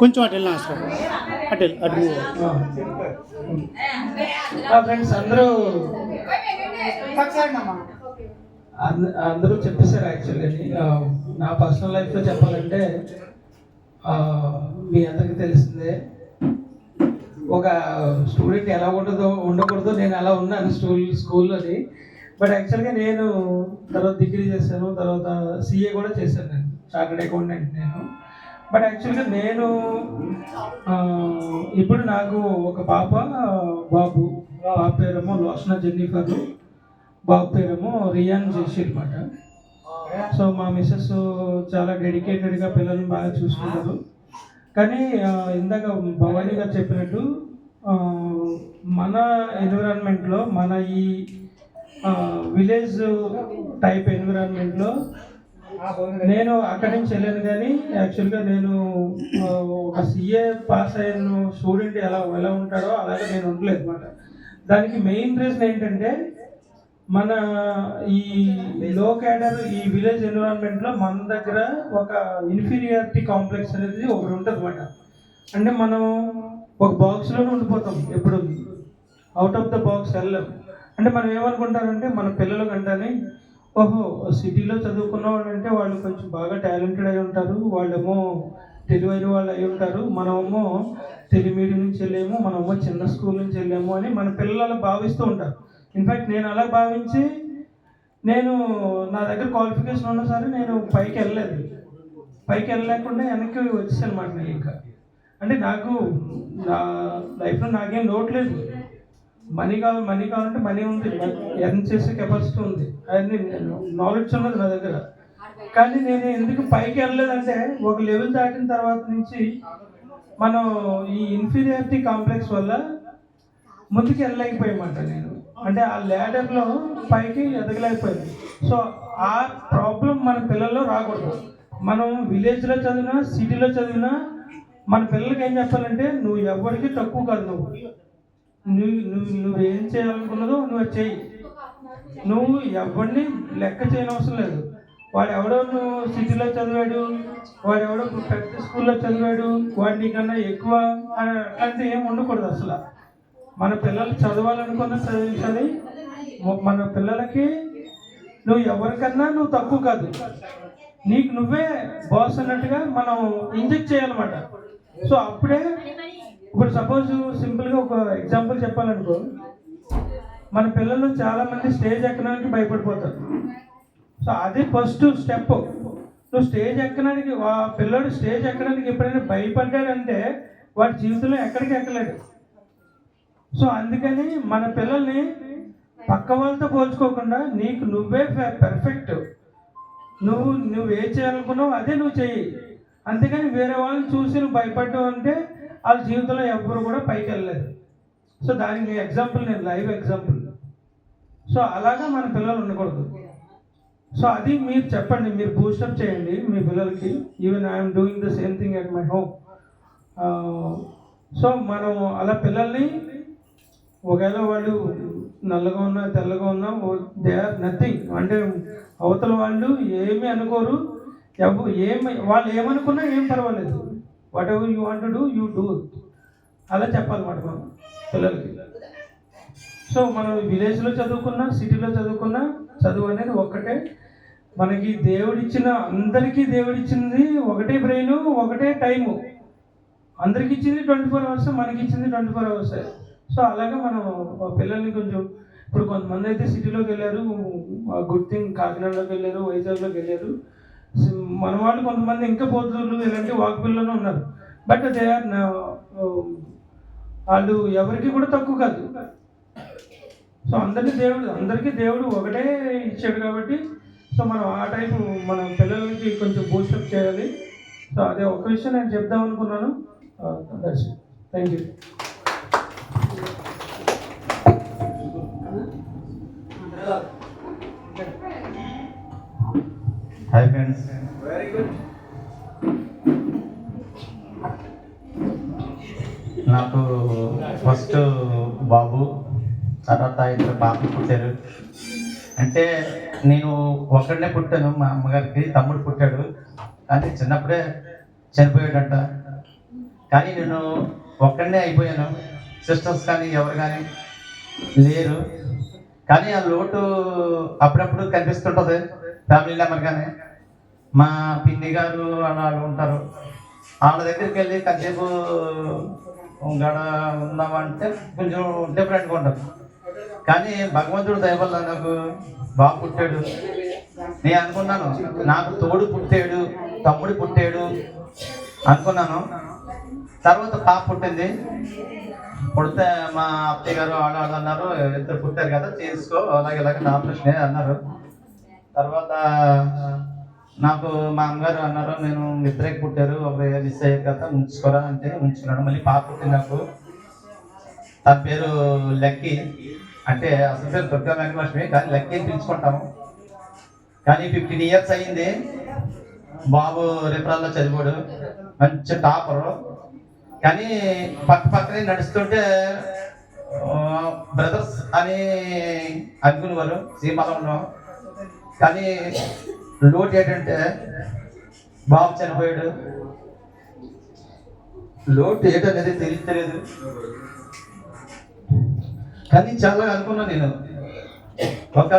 కొంచెం అటు వెళ్ళిన సార్ అటు అటు ఫ్రెండ్స్ అందరూ అందరూ చెప్పేశారు. యాక్చువల్లీ నా పర్సనల్ లైఫ్లో చెప్పాలంటే మీ అందరికీ తెలిసిందే, ఒక స్టూడెంట్ ఎలా ఉండకూడదో నేను అలా ఉన్నాను స్కూల్లోని. బట్ యాక్చువల్గా నేను తర్వాత డిగ్రీ చేశాను, తర్వాత సిఏ కూడా చేశాను, నేను చార్టెడ్ అకౌంటెంట్ నేను. బట్ యాక్చువల్గా నేను ఇప్పుడు నాకు ఒక బాబు పేరేమో లోషనా జెన్నిఫర్, బాబు పేరేమో రియాన్ జెషి అనమాట. సో మా మిస్సెస్ చాలా డెడికేటెడ్గా పిల్లల్ని బాగా చూసుకుంటారు. కానీ ఇందాక భవానీ గారు చెప్పినట్టు మన ఎన్విరాన్మెంట్లో, మన ఈ విలేజ్ టైప్ ఎన్విరాన్మెంట్లో నేను అక్కడి నుంచి వెళ్ళాను. కానీ యాక్చువల్గా నేను ఒక సిఏ పాస్ అయిన స్టూడెంట్ ఎలా ఉంటాడో అలాగే నేను ఉండలేదు అనమాట. దానికి మెయిన్ రీజన్ ఏంటంటే, మన ఈ లో క్యాడర్ ఈ విలేజ్ ఎన్విరాన్మెంట్లో మన దగ్గర ఒక ఇన్ఫీరియారిటీ కాంప్లెక్స్ అనేది ఒకటి ఉంటుంది అనమాట. అంటే మనం ఒక బాక్స్లోనే ఉండిపోతాం, ఎప్పుడు అవుట్ ఆఫ్ ద బాక్స్ వెళ్ళాం. అంటే మనం ఏమనుకుంటారంటే, మన పిల్లల కంటే ఓహో సిటీలో చదువుకున్న వాళ్ళు అంటే వాళ్ళు కొంచెం బాగా టాలెంటెడ్ అయి ఉంటారు, వాళ్ళేమో తెలివైన వాళ్ళు అయి ఉంటారు, మనమేమో మీడియం నుంచి వెళ్ళాము, మనమేమో చిన్న స్కూల్ నుంచి వెళ్ళాము అని మన పిల్లలు అలా భావిస్తూ ఉంటారు. ఇన్ఫ్యాక్ట్ నేను అలా భావించి నేను నా దగ్గర క్వాలిఫికేషన్ ఉన్నా సరే నేను పైకి వెళ్ళలేకుండా వెనక్కి వచ్చేసాను అనమాట. నేను ఇంకా అంటే నాకు నా లైఫ్లో నాకేం లోటు లేదు. మనీ కావాలంటే మనీ ఉంది, ఎర్న్ చేసే కెపాసిటీ ఉంది, అది నాలెడ్జ్ ఉన్నది నా దగ్గర. కానీ నేను ఎందుకు పైకి వెళ్ళలేదంటే, ఒక లెవెల్ దాటిన తర్వాత నుంచి మనం ఈ ఇన్ఫీరియారిటీ కాంప్లెక్స్ వల్ల ముందుకు వెళ్ళలేకపోయామంట. నేను అంటే ఆ ల్యాడర్లో పైకి ఎదగలేకపోయింది. సో ఆ ప్రాబ్లం మన పిల్లల్లో రాకూడదు. మనం విలేజ్లో చదివినా సిటీలో చదివినా మన పిల్లలకి ఏం చెప్పాలంటే, నువ్వు ఎవరికి తక్కువ కాదు, నువ్వేం చేయాలనుకున్నదో నువ్వు చెయ్యి, నువ్వు ఎవరిని లెక్క చేయనవసరం లేదు. వాడెవడో నువ్వు సిటీలో చదివాడు, వాడెవడో పెద్ద స్కూల్లో చదివాడు, వాడు నీకన్నా ఎక్కువ అంటే ఏం ఉండకూడదు అసలు. మన పిల్లలు చదవాలనుకున్న చదివించాలి. మన పిల్లలకి నువ్వు ఎవరికన్నా నువ్వు తక్కువ కాదు, నీకు నువ్వే బాస్ అన్నట్టుగా మనం ఇంజెక్ట్ చేయాలన్నమాట. సో అప్పుడే, ఇప్పుడు సపోజ్ సింపుల్గా ఒక ఎగ్జాంపుల్ చెప్పాలనుకో, మన పిల్లలు చాలామంది స్టేజ్ ఎక్కడానికి భయపడిపోతారు. సో అది ఫస్ట్ స్టెప్. నువ్వు స్టేజ్ ఎక్కడానికి, పిల్లడు స్టేజ్ ఎక్కడానికి ఎప్పుడైనా భయపడ్డాడంటే వాడి జీవితంలో ఎక్కడికి ఎక్కలేడు. సో అందుకని మన పిల్లల్ని పక్క వాళ్ళతో పోల్చుకోకుండా నీకు నువ్వే పర్ఫెక్ట్, నువ్వు ఏం చేయాలనుకున్నావు అదే నువ్వు చెయ్యి. అంతేకాని వేరే వాళ్ళని చూసి నువ్వు భయపడ్డావు అంటే వాళ్ళ జీవితంలో ఎవ్వరు కూడా పైకి వెళ్ళలేదు. సో దానికి ఎగ్జాంపుల్ నేను లైవ్ ఎగ్జాంపుల్. సో అలాగా మన పిల్లలు ఉండకూడదు. సో అది మీరు చెప్పండి, మీరు బూస్టప్ చేయండి మీ పిల్లలకి. Even I'm doing the same thing at my home. So మనం అలా పిల్లల్ని, ఒకవేళ వాళ్ళు నల్లగా ఉన్నా తెల్లగా ఉన్నా దే ఆర్ నథింగ్, అంటే అవతల వాళ్ళు ఏమీ అనుకోరు, వాళ్ళు ఏమనుకున్నా ఏం పర్వాలేదు, what ever you want to do you do, అలా చెప్పాలన్నమాట మనం పిల్లలకి. సో మనం విలేజ్లో చదువుకున్నా సిటీలో చదువుకున్నా చదువు అనేది ఒక్కటే. మనకి అందరికీ దేవుడిచ్చింది ఒకటే బ్రెయిన్, ఒకటే టైము. అందరికి ఇచ్చింది 24 hours, మనకి ఇచ్చింది 24 hours. సో అలాగే మనం పిల్లల్ని కొంచెం, ఇప్పుడు కొంతమంది అయితే సిటీలోకి వెళ్ళారు, గుడ్ థింగ్, కాకినాడలోకి వెళ్ళారు, వైజాగ్లోకి వెళ్ళారు. మన వాళ్ళు కొంతమంది ఇంకా పోతూర్లు ఇలాంటి వాక్పిల్లోనే ఉన్నారు. బట్ దే ఆర్, వాళ్ళు ఎవరికి కూడా తక్కువ కాదు. సో అందరికీ దేవుడు ఒకటే ఇచ్చాడు కాబట్టి, సో మనం ఆ టైపు మన పిల్లలకి కొంచెం బూస్టప్ చేయాలి. సో అదే ఒక విషయం నేను చెప్దాం అనుకున్నాను. That's it. Thank you. Hi friends. Very good. నాకు ఫస్ట్ బాబు, తర్వాత ఇద్దరు పాపలు పుట్టారు. అంటే నేను ఒకరినే పుట్టాను, మా అమ్మగారికి తమ్ముడు పుట్టాడు, కానీ చిన్నప్పుడే చనిపోయాడంట. కానీ నేను ఒక్కడనే అయిపోయాను. సిస్టర్స్ కానీ ఎవరు కానీ లేరు. కానీ ఆ లోటు అప్పుడప్పుడు కనిపిస్తుంటుంది ఫ్యామిలీ నెంబర్. కానీ మా పిన్ని గారు వాళ్ళు ఉంటారు, వాళ్ళ దగ్గరికి వెళ్ళి కాసేపు గడ ఉందామంటే కొంచెం డిఫరెంట్గా ఉంటుంది. కానీ భగవంతుడు దయ వల్ల నాకు బాబు పుట్టాడు. నేను అనుకున్నాను నాకు తోడు పుట్టాడు, తమ్ముడు పుట్టాడు అనుకున్నాను. తర్వాత పాప పుట్టింది. పుడితే మా అత్తయ్య గారు వాళ్ళు అన్నారు, ఇద్దరు పుట్టారు కదా చేసుకో, అలాగే ఇలాగే ఆపరేషన్ అన్నారు. తర్వాత నాకు మా అమ్మగారు అన్నారు, నేను ఇద్దరికి పుట్టారు, ఒక మిస్ అయ్యారు కదా ఉంచుకోరా అంటే ఉంచుకున్నాడు. మళ్ళీ పాప పుట్టింది నాకు. తన పేరు లక్కీ, అంటే అసలు పేరు దుర్గా వెంకటలక్ష్మి, కానీ లక్కీ పిలుచుకుంటాము. కానీ 15 years అయ్యింది. బాబు రిఫరాల్లో చదివాడు, మంచి టాపరు. కానీ పక్కనే నడుస్తుంటే బ్రదర్స్ అని అనుకునేవారు సీమాలంలో. కానీ లోటు ఏంటంటే బాబు చనిపోయాడు. లోటు ఏంటనేది తెలియలేదు. కానీ చాలా అనుకున్నాను నేను, ఒక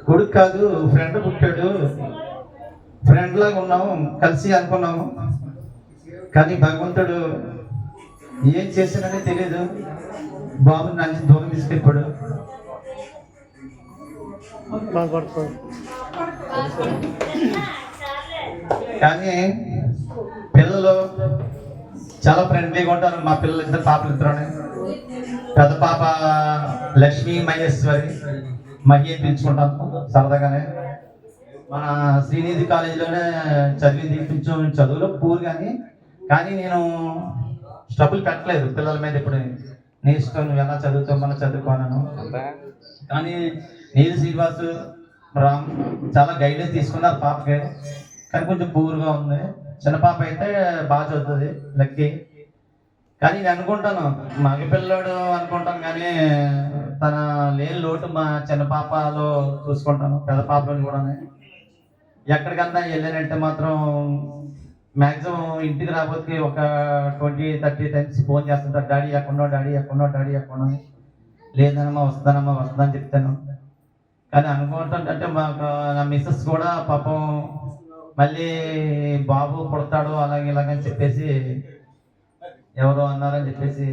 కొడుకు కాదు ఫ్రెండ్ పుట్టాడు, ఫ్రెండ్ లాగా ఉన్నాము కలిసి అనుకున్నాము. కానీ భగవంతుడు ఏం చేశానని తెలియదు, బాబుని నన్ను దూరం తీసుకెళ్ళిపోయాడు. కానీ పిల్లలు చాలా ఫ్రెండ్లీగా ఉంటారు. మా పిల్లలు ఇద్దరు పాపలు ఇద్దరు. పెద్ద పాప లక్ష్మీ మహేశ్వరి, మహి పిలుచుకుంటాను సరదాగానే. మన శ్రీనిధి కాలేజీలోనే చదివింది. కొంచెం చదువులో పూర్ కానీ నేను స్ట్రగుల్ పెట్టలేదు పిల్లల మీద. ఇప్పుడు నీ ఇష్టం, నువ్వు ఎలా చదువుతావు మన చదువుకోనను. కానీ నీరు శ్రీనివాసు రామ్ చాలా గైడెన్స్ తీసుకున్నారు పాపకి. కానీ కొంచెం పూర్గా ఉంది. చిన్న పాప అయితే బాగా చదువుతుంది లక్కీ. కానీ నేను అనుకుంటాను మగపిల్లడు అనుకుంటాను, కానీ తన లేని లోటు మా చిన్న పాపలో చూసుకుంటాను, పెద్ద పాపలోని కూడా. ఎక్కడికన్నా వెళ్ళానంటే మాత్రం మ్యాక్సిమం ఇంటికి రాబోతే ఒక 20-30 times ఫోన్ చేస్తుంటారు, డాడీ ఎక్కడున్నావు, డాడీ ఎక్కడున్నావు, డాడీ ఎక్కడున్నావు. లేదనమ్మా వస్తుందని చెప్తాను. కానీ అనుకుంటుంటే మాకు నా మిస్సెస్ కూడా పాపం మళ్ళీ బాబు పుడతాడు అలాగే ఇలాగని చెప్పేసి ఎవరో అన్నారని చెప్పేసి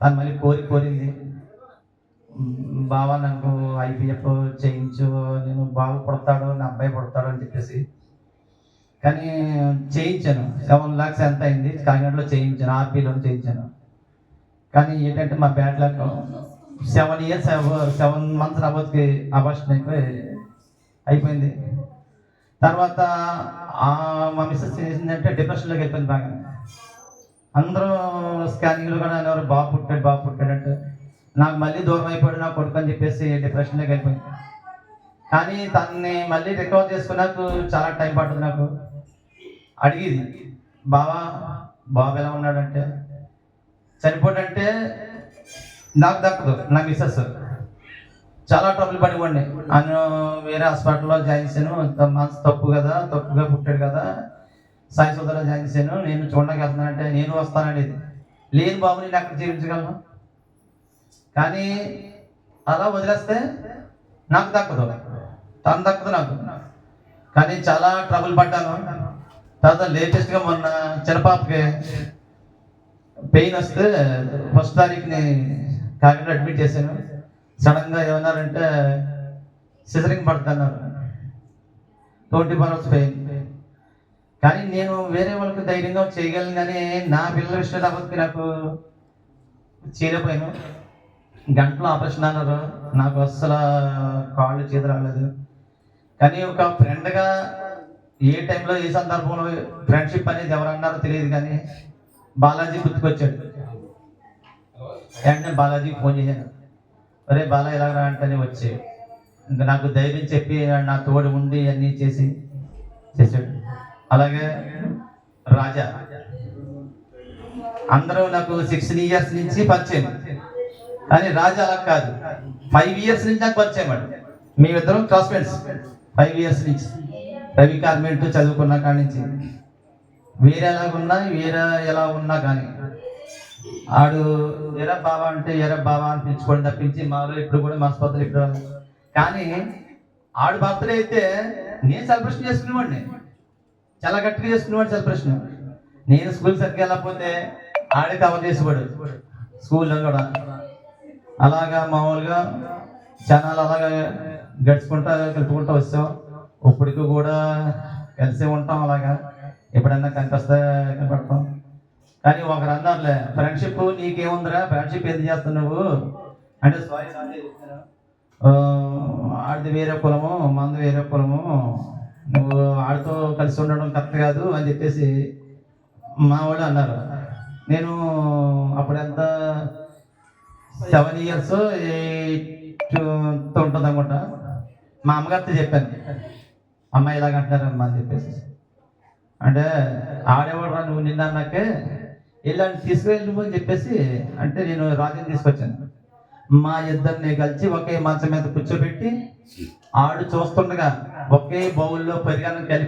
తను మళ్ళీ కోరింది, బావా నాకు IVF చేయించు, నేను బాబు పుడతాడు, నా అబ్బాయి పుడతాడు అని చెప్పేసి. కానీ చేయించాను. 7 lakhs ఎంత అయింది, కాకినాడలో చేయించాను, RPలో చేయించాను. కానీ ఏంటంటే మా బ్యాడ్ లక్ 7 months రాబోతుకి అబార్షన్ అయిపోయింది. తర్వాత మా మిస్సెస్ చేసిందంటే డిప్రెషన్లోకి వెళ్ళిపోయింది బాగా. అందరూ స్కానింగ్లు కూడా ఎవరు బాబు పుట్టాడంటే నాకు మళ్ళీ దూరం అయిపోయాడు నా కొడుకు అని చెప్పేసి డిప్రెషన్లోకి వెళ్ళిపోయింది. కానీ తనని మళ్ళీ రికవర్ చేసుకున్నాకు చాలా టైం పడుతుంది. నాకు అడిగేది, బాబు ఎలా ఉన్నాడంటే, చనిపోడంటే నాకు దక్కదు. నా మిస్సెస్ చాలా ట్రబుల్ పడిపోండి. ఆయన వేరే హాస్పిటల్లో జాయిన్ చేశాను. మనసు తప్పుగా పుట్టాడు కదా, సాయి సోదరులో జాయిన్ చేశాను. నేను చూడడానికి వెళ్తున్నానంటే నేను వస్తాననేది. లేని బాబు నేను అక్కడ జీవించగలను. కానీ అలా వదిలేస్తే నాకు దక్కదు, తను దక్కదు నాకు. కానీ చాలా ట్రబుల్ పడ్డాను. తర్వాత లేటెస్ట్గా మొన్న చిన్నపాపకి పెయిన్ వస్తే 1st తారీఖుని కాకినాడ అడ్మిట్ చేశాను. సడన్గా ఏమన్నారంటే సిజరింగ్ పడుతున్నారు, 24 hours పెయిన్. కానీ నేను వేరే వాళ్ళకి ధైర్యంగా చేయగలను, కానీ నా పిల్లల విషయం కాబట్టి నాకు చేయలేకపోయాను. గంటలో ఆపరేషన్ అన్నారు. నాకు అస్సలు కాళ్ళు చేతి రాలేదు. కానీ ఒక ఫ్రెండ్గా ఏ టైంలో ఏ సందర్భంలో ఫ్రెండ్షిప్ అనేది ఎవరన్నారో తెలియదు, కానీ బాలాజీ గుర్తుకొచ్చాడు. వెంటనే బాలాజీకి ఫోన్ చేశాను, అరే బాలా ఎలా రా అంటే వచ్చి ఇంకా నాకు ధైర్యం చెప్పి నా తోడు ఉండి అన్నీ చేసాడు. అలాగే రాజా, అందరూ నాకు 16 years నుంచి పరిచయం. కానీ రాజా అలా కాదు, 5 years నుంచి నాకు పరిచయం. మేమిద్దరం క్లాస్మేట్స్ 5 years నుంచి. రవి కార్మెంట్ చదువుకున్న కాడి నుంచి వేరేలాగున్నా వేరే ఎలా ఉన్నా కానీ ఆడు ఎరా బావా అంటే ఎరా బావా అని పిలుచుకోండి తప్పించి మాలో ఇప్పుడు కూడా మనస్పర్ధలు ఇప్పుడు కానీ ఆడు బర్త్డే అయితే నేను సెలబ్రేషన్ చేసుకునేవాడిని, చాలా గట్టిగా చేసుకునేవాడిని సెలబ్రేషన్. నేను స్కూల్ సరిగ్గా వెళ్ళకపోతే ఆడే కవర్ చేసేవాడు స్కూల్లో కూడా. అలాగా మామూలుగా ఛానల్ అలాగా గడుచుకుంటా కలుపుకుంటూ వచ్చాం. ఇప్పటికి కూడా కలిసే ఉంటాం. అలాగా ఎప్పుడన్నా కనిపిస్తే కనపడతాం. కానీ ఒకరు అన్నారులే, ఫ్రెండ్షిప్ నీకేముందిరా, ఫ్రెండ్షిప్ ఎందుకు చేస్తావు నువ్వు అంటే, సారీ ఆడిది వేరే కులము మంది వేరే కులము, నువ్వు ఆడితో కలిసి ఉండడం కరెక్ట్ కాదు అని చెప్పేసి మా వాళ్ళు అన్నారు. నేను అప్పుడెంత 7 years 8 ఉంటుంది అనుకుంటా. మా అమ్మగారితో చెప్పాను, అమ్మాయి ఇలాగ అంటున్నారమ్మా అని చెప్పేసి. అంటే ఆడేవాడు రా నువ్వు, నిన్న అన్నాకే వెళ్ళాను తీసుకువెళ్ళి అని చెప్పేసి అంటే నేను రాజుని తీసుకొచ్చాను. మా ఇద్దరిని కలిసి ఒకే మంచం మీద కూర్చోబెట్టి ఆడు చూస్తుండగా ఒకే బౌల్లో పెరిగాను కలిపి